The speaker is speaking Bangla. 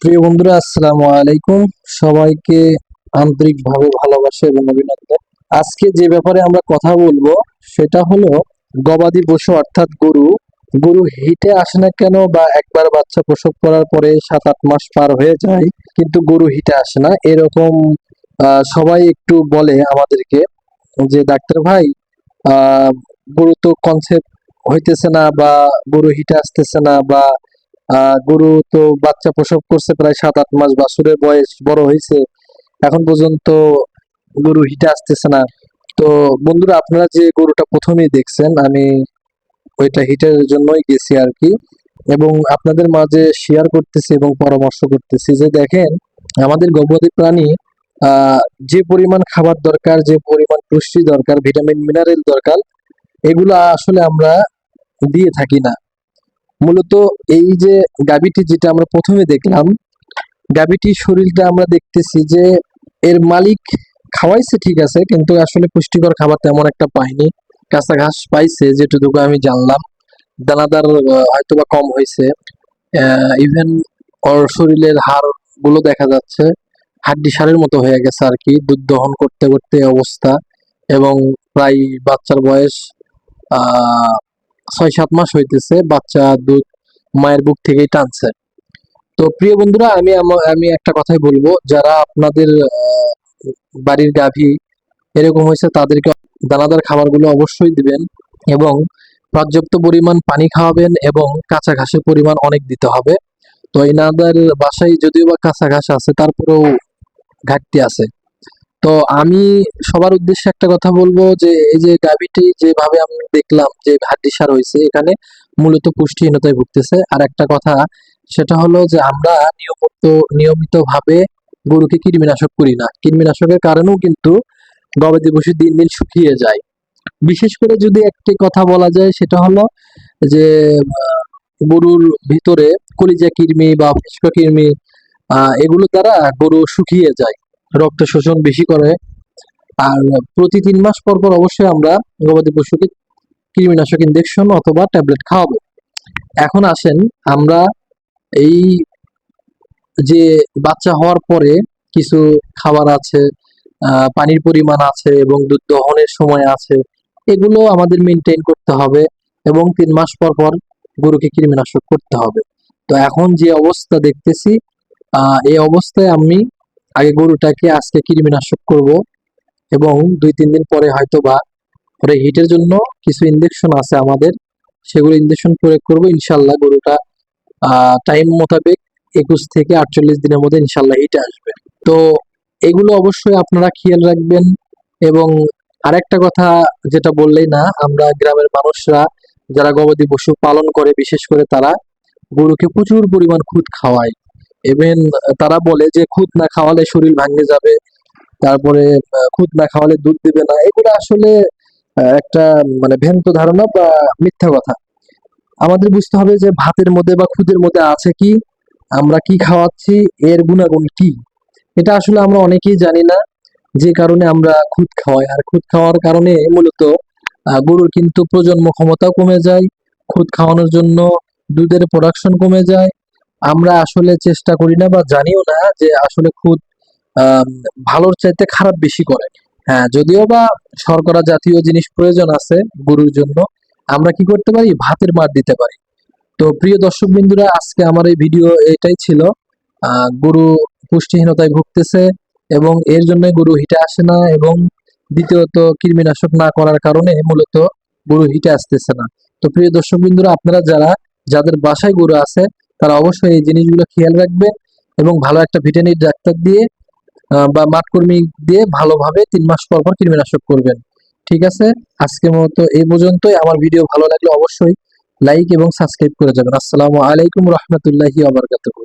প্রিয় বন্ধুরা, আসসালামু আলাইকুম। সবাইকে আন্তরিকভাবে ভালোবাসা এবং অভিনন্দন। আজকে যে ব্যাপারে আমরা কথা বলবো সেটা হলো গবাদি পশু অর্থাৎ গরু। গরু হিটে আসে না কেন, বা একবার বাচ্চা প্রসব করার পরে 7-8 মাস পার হয়ে যায় কিন্তু গরু হিটে আসে না, এরকম সবাই একটু বলে আমাদেরকে যে ডাক্তার ভাই, আহ গরু তো কনসেপ্ট হইতেছে না, বা গরু হিটে আসতেছে না, বা গরু তো বাচ্চা প্রসব করছে প্রায় 7-8 মাস, বাছুরের বয়স বড় হয়েছে, এখন পর্যন্ত গরু হিটে আসতেছে না। তো বন্ধুরা, আপনারা যে গরুটা প্রথমেই দেখছেন, আমি ওইটা হিটের জন্যই গেছি আর কি, এবং আপনাদের মাঝে শেয়ার করতেছি এবং পরামর্শ করতেছি যে দেখেন, আমাদের গবাদি প্রাণী যে পরিমাণ খাবার দরকার, যে পরিমাণ পুষ্টি দরকার, ভিটামিন মিনারেল দরকার, এগুলো আসলে আমরা দিয়ে থাকি না। মূলত এই যে গাভীটি যেটা আমরা প্রথমে দেখলাম, গাভীটির শরীরটা আমরা দেখতেছি যে এর মালিক খাওয়াইছে ঠিক আছে, কিন্তু আসলে পুষ্টিকর খাবার তেমন একটা পায়নি। কাঁচা ঘাস পাইছে যেটুকু আমি জানলাম, দানাদার হয়তোবা কম হয়েছে। ইভেন ওর শরীরের হাড় গুলো দেখা যাচ্ছে হাড্ডি সারের মতো হয়ে গেছে আর কি, দুধ দহন করতে করতে এই অবস্থা। এবং প্রায় বাচ্চার বয়স 6-7 মাস হইতেছে, বাচ্চা দুধ মায়ের বুক থেকেই টানছে। তো প্রিয় বন্ধুরা, আমি একটা কথাই বলবো, যারা আপনাদের বাড়ির গাভী এরকম হয়েছে তাদেরকে দানাদার খাবারগুলো অবশ্যই দিবেন, এবং পর্যাপ্ত পরিমাণ পানি খাওয়াবেন, এবং কাঁচা ঘাসের পরিমাণ অনেক দিতে হবে। তো এনাদের বাসায় যদিও বা কাঁচা ঘাস আছে, তারপরেও ঘাটতি আছে। তো আমি সবার উদ্দেশ্যে একটা কথা বলবো যে এই যে গাভীটি যেভাবে আমি দেখলাম যে হাড্ডিসার হয়েছে, এখানে মূলত পুষ্টিহীনতায় ভুগতেছে। আর একটা কথা, সেটা হলো যে আমরা নিয়মিত ভাবে গরুকে কৃমিনাশক করি না। কৃমিনাশকের কারণেও কিন্তু গবাদি পশু দিন দিন শুকিয়ে যায়। বিশেষ করে যদি একটি কথা বলা যায়, সেটা হলো যে গরুর ভিতরে কলিজা কৃমি বা শুষ্ক কৃমি, এগুলো দ্বারা গরু শুকিয়ে যায়, রক্ত শোষণ বেশি করে। আর প্রতি 3 মাস পর পর অবশ্যই আমরা গবাদি পশুকে কৃমিনাশক ইনজেকশন অথবা ট্যাবলেট খাওয়াবো। এখন আসেন, আমরা এই যে বাচ্চা হওয়ার পরে কিছু খাবার আছে, পানির পরিমাণ আছে, এবং দুধ দহনের সময় আছে, এগুলো আমাদের মেনটেন করতে হবে, এবং 3 মাস পর পর গরুকে কৃমিনাশক করতে হবে। তো এখন যে অবস্থা দেখতেছি, এই অবস্থায় আমি আগে গরুটাকে আজকে কৃমিনাশক করব, এবং 2-3 দিন পরে হয়তো বা পরে হিটের জন্য কিছু ইনজেকশন আছে আমাদের, সেগুলো ইনজেকশন প্রয়োগ করব ইনশাল্লাহ। গরুটা টাইম মোতাবেক 21 থেকে 48 দিনের মধ্যে ইনশাল্লাহ হিটে আসবে। তো এগুলো অবশ্যই আপনারা খেয়াল রাখবেন। এবং আরেকটা কথা যেটা বললেই না, আমরা গ্রামের মানুষরা যারা গবাদি পশু পালন করে, বিশেষ করে তারা গরুকে প্রচুর পরিমাণ খুদ খাওয়ায়। ইভেন তারা বলে যে খুদ না খাওয়ালে শরীর ভাঙে যাবে, তারপরে খুদ না খাওয়ালে দুধ দিবে না। এগুলো আসলে একটা মানে ভ্রান্ত ধারণা বা মিথ্যা কথা। আমাদের বুঝতে হবে যে ভাতের মধ্যে বা খুদের মধ্যে আছে কি, আমরা কি খাওয়াচ্ছি, এর গুণাগুণ কি, এটা আসলে আমরা অনেকেই জানি না। যে কারণে আমরা খুদ খাওয়াই, আর খুদ খাওয়ার কারণে মূলত গরুর কিন্তু প্রজন্ম ক্ষমতাও কমে যায়। খুদ খাওয়ানোর জন্য দুধের প্রোডাকশন কমে যায়। আমরা আসলে চেষ্টা করি না বা জানিও না যে আসলে খুদ আম, ভালোর চাইতে খারাপ বেশি করে। হ্যাঁ, যদিও বা শর্করা জাতীয় জিনিস প্রয়োজন আছে গরুর জন্য, আমরা কি করতে পারি, ভাতের মার দিতে পারি। তো প্রিয় দর্শক বিন্দুরা, আজকে আমার এই ভিডিও এটাই ছিল। গরু পুষ্টিহীনতায় ভুগতেছে, এবং এর জন্য গরু হিটে আসে না, এবং দ্বিতীয়ত কৃমিনাশক না করার কারণে মূলত গরু হিটে আসতেছে না। তো প্রিয় দর্শক বিন্দুরা, আপনারা যাদের বাসায় গরু আছে, তারা অবশ্যই এই জিনিসগুলো খেয়াল রাখবেন, এবং ভালো একটা ভেটেরিনারি ডাক্তার দিয়ে বা মাঠকর্মী দিয়ে ভালোভাবে 3 মাস পর পর কৃমিনাশক করবেন। ঠিক আছে, আজকের মতো এই পর্যন্তই। আমার ভিডিও ভালো লাগলে অবশ্যই লাইক এবং সাবস্ক্রাইব করে যাবেন। আসসালামু আলাইকুম রহমতুল্লাহি ওয়া বারাকাতুহু।